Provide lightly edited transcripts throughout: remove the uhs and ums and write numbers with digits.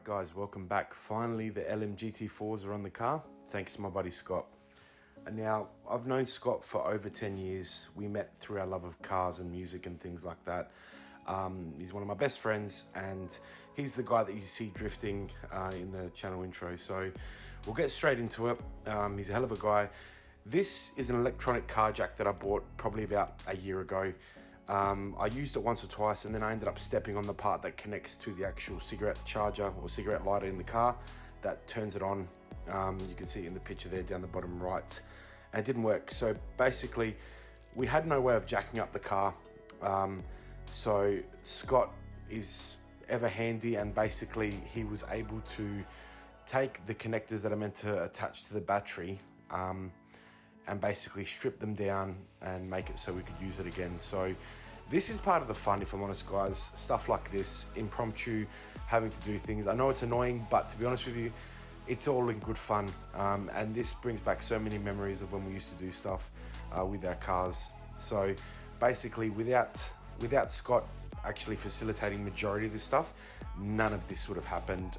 Alright guys, welcome back. Finally the LMGT4s are on the car, thanks to my buddy Scott. And now, I've known Scott for over 10 years. We met through our love of cars and music and things like that. He's one of my best friends, and he's the guy that you see drifting in the channel intro. So we'll get straight into it. He's a hell of a guy. This is an electronic car jack that I bought probably about a year ago. I used it once or twice, and then I ended up stepping on the part that connects to the actual cigarette charger or cigarette lighter in the car that turns it on. You can see it in the picture there down the bottom right, and it didn't work. So basically we had no way of jacking up the car. So Scott is ever handy, and basically he was able to take the connectors that are meant to attach to the battery and basically strip them down and make it so we could use it again. So this is part of the fun, if I'm honest guys. Stuff like this, impromptu, having to do things. I know it's annoying, but to be honest with you, it's all in good fun. And this brings back so many memories of when we used to do stuff with our cars. So basically without Scott actually facilitating majority of this stuff, none of this would have happened.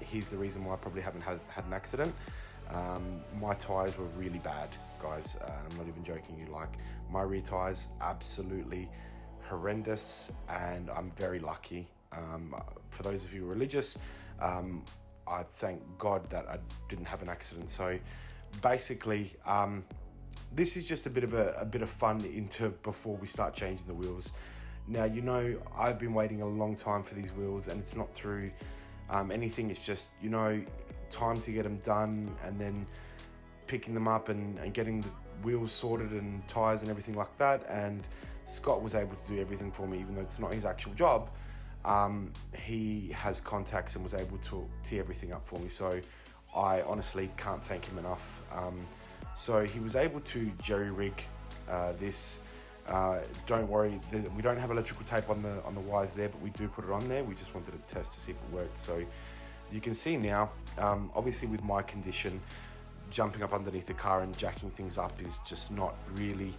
He's the reason why I probably haven't had an accident. My tyres were really bad, guys, and I'm not even joking you. Like, my rear tyres absolutely horrendous, and I'm very lucky. For those of you religious, I thank God that I didn't have an accident. So basically this is just a bit of fun into before we start changing the wheels. Now, you know, I've been waiting a long time for these wheels, and it's not through anything. It's just, you know, time to get them done, and then picking them up and getting the wheels sorted and tires and everything like that. And Scott was able to do everything for me, even though it's not his actual job. He has contacts and was able to tee everything up for me, so I honestly can't thank him enough. So he was able to jerry rig this. Don't worry, we don't have electrical tape on the wires there, but we do put it on there. We just wanted to test to see if it worked. So you can see now, obviously with my condition, jumping up underneath the car and jacking things up is just not really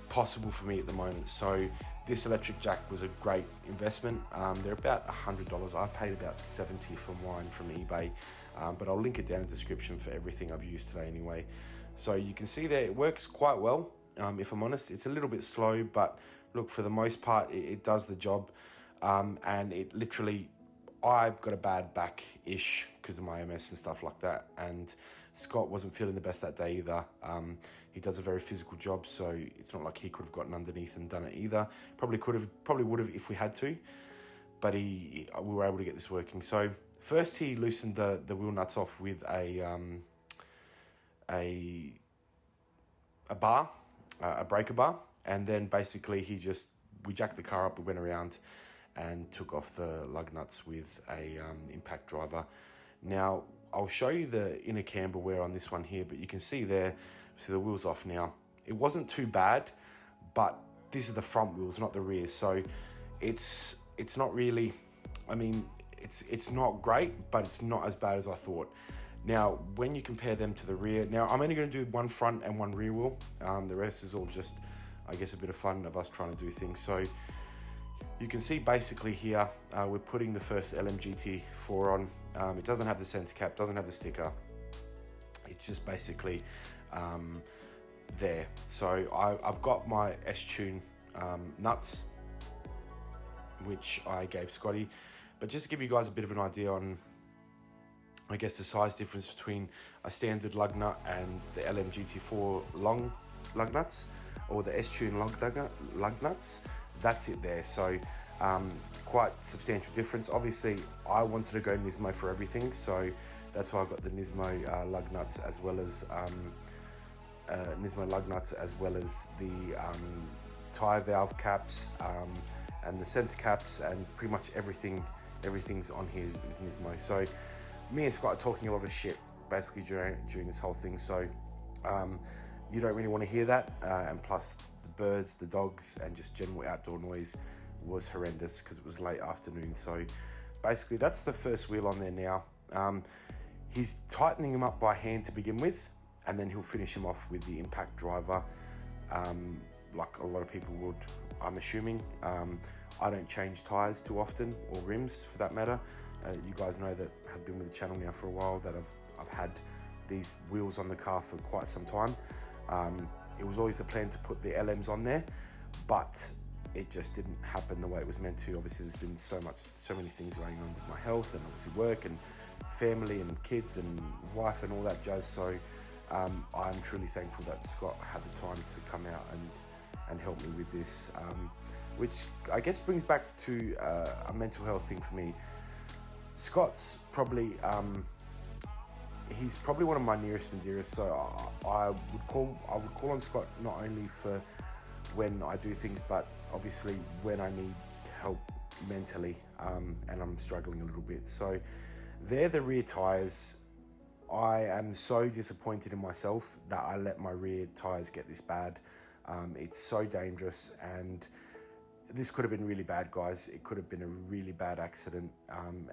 possible for me at the moment. So this electric jack was a great investment. They're about $100. I paid about $70 for mine from eBay, but I'll link it down in the description for everything I've used today anyway. So you can see there, it works quite well. If I'm honest, it's a little bit slow, but look, for the most part, it does the job. And it literally, I've got a bad back-ish because of my MS and stuff like that, and Scott wasn't feeling the best that day either. He does a very physical job, so it's not like he could have gotten underneath and done it either. Probably would have if we had to, but we were able to get this working. So first he loosened the wheel nuts off with a bar, a breaker bar, and then basically we jacked the car up, we went around and took off the lug nuts with a impact driver. Now I'll show you the inner camber wear on this one here, but you can see there, so the wheel's off now. It wasn't too bad, but these are the front wheels, not the rear, so it's not really, I mean, it's not great, but it's not as bad as I thought. Now, when you compare them to the rear, now I'm only going to do one front and one rear wheel. The rest is all just, I guess, a bit of fun of us trying to do things. So you can see basically here, we're putting the first LMGT4 on. It doesn't have the center cap, doesn't have the sticker. It's just basically there. So I've got my S-Tune nuts, which I gave Scotty. But just to give you guys a bit of an idea on, I guess, the size difference between a standard lug nut and the LMGT4 long lug nuts, or the S-Tune lug nuts, that's it there. So quite substantial difference. Obviously I wanted to go Nismo for everything, so that's why I got the Nismo lug nuts, as well as the tire valve caps and the center caps, and pretty much everything's on here is Nismo. So me and Scott are talking a lot of shit basically during this whole thing, so you don't really want to hear that, and plus the birds, the dogs, and just general outdoor noise was horrendous because it was late afternoon. So basically that's the first wheel on there now. He's tightening them up by hand to begin with, and then he'll finish him off with the impact driver, like a lot of people would, I'm assuming. I don't change tires too often, or rims for that matter. You guys know that have been with the channel now for a while that I've had these wheels on the car for quite some time. It was always the plan to put the LMs on there, but it just didn't happen the way it was meant to. Obviously, there's been so many things going on with my health, and obviously work and family and kids and wife and all that jazz. So I'm truly thankful that Scott had the time to come out and help me with this, which I guess brings back to a mental health thing for me. Scott's probably he's probably one of my nearest and dearest. So I would call on Scott not only for when I do things, but obviously when I need help mentally, and I'm struggling a little bit. So they're the rear tires. I am so disappointed in myself that I let my rear tires get this bad. It's so dangerous, and this could have been really bad, guys. It could have been a really bad accident, and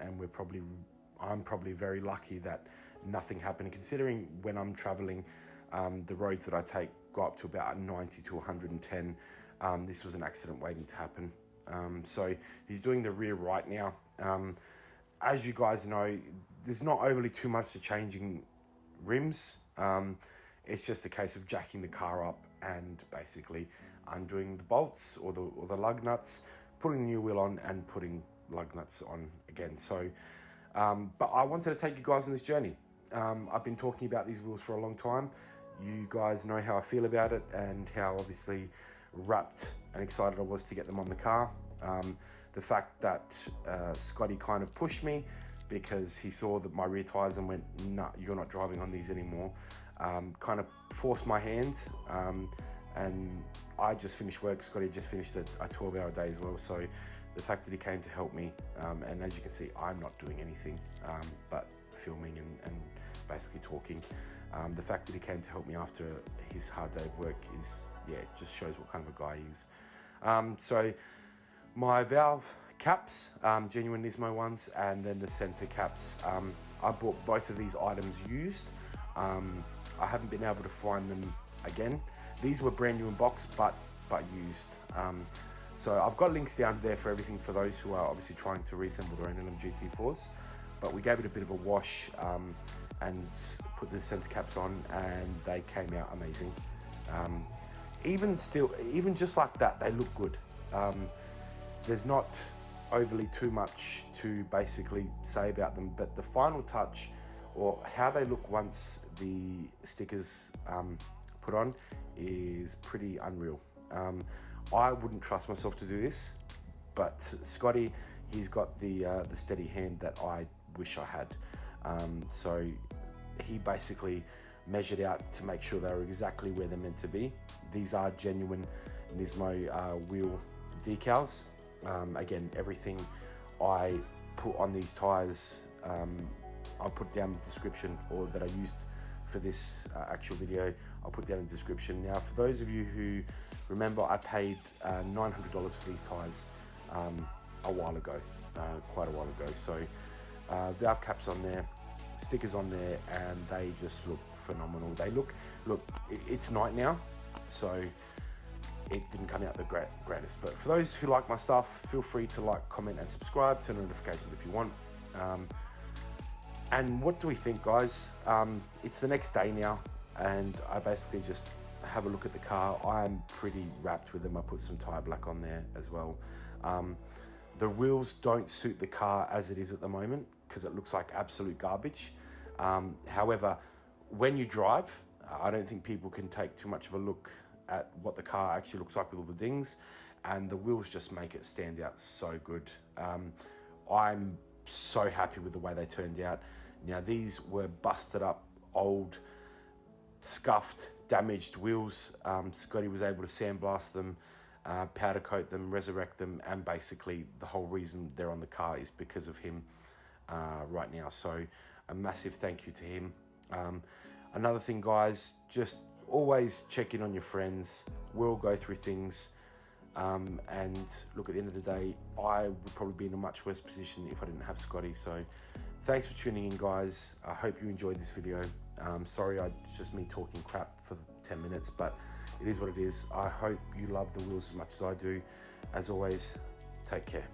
I'm probably very lucky that nothing happened, considering when I'm traveling, the roads that I take go up to about 90 to 110. This was an accident waiting to happen. So he's doing the rear right now. As you guys know, there's not overly too much to changing rims. It's just a case of jacking the car up and basically undoing the bolts or the lug nuts, putting the new wheel on and putting lug nuts on again. So, but I wanted to take you guys on this journey. I've been talking about these wheels for a long time. You guys know how I feel about it and how obviously wrapped and excited I was to get them on the car. The fact that Scotty kind of pushed me because he saw that my rear tires and went, nah, you're not driving on these anymore. Kind of forced my hand, and I just finished work. Scotty just finished a 12-hour day as well. So the fact that he came to help me, and as you can see, I'm not doing anything but filming and basically talking. The fact that he came to help me after his hard day of work is, yeah, it just shows what kind of a guy he is. So my valve caps, genuine Nismo ones, and then the center caps. I bought both of these items used. I haven't been able to find them again. These were brand new in box, but used. So I've got links down there for everything for those who are obviously trying to reassemble their own LMGT4s. But we gave it a bit of a wash and put the center caps on, and they came out amazing. Even just like that, they look good. There's not overly too much to basically say about them, but the final touch, or how they look once the stickers put on, is pretty unreal. I wouldn't trust myself to do this, but Scotty, he's got the steady hand that I wish I had. So he basically measured out to make sure they were exactly where they're meant to be. These are genuine Nismo wheel decals. Again, everything I put on these tires, I'll put down the description, or that I used for this actual video, I'll put down in the description. Now, for those of you who remember, I paid $900 for these tires a while ago, quite a while ago. So valve caps on there, stickers on there, and they just look phenomenal. They look, it's night now, so it didn't come out the greatest. But for those who like my stuff, feel free to like, comment, and subscribe. Turn on notifications if you want. And what do we think, guys? It's the next day now, and I basically just have a look at the car. I'm pretty wrapped with them. I put some tire black on there as well. The wheels don't suit the car as it is at the moment because it looks like absolute garbage. However, when you drive, I don't think people can take too much of a look at what the car actually looks like with all the dings, and the wheels just make it stand out so good. I'm so happy with the way they turned out. Now, these were busted up, old, scuffed, damaged wheels. Scotty was able to sandblast them, powder coat them, resurrect them, and basically the whole reason they're on the car is because of him right now. So a massive thank you to him. Another thing, guys, just always check in on your friends. We'll go through things. And look, at the end of the day, I would probably be in a much worse position if I didn't have Scotty. So thanks for tuning in, guys. I hope you enjoyed this video. Sorry, it's just me talking crap for 10 minutes, but it is what it is. I hope you love the wheels as much as I do. As always, take care.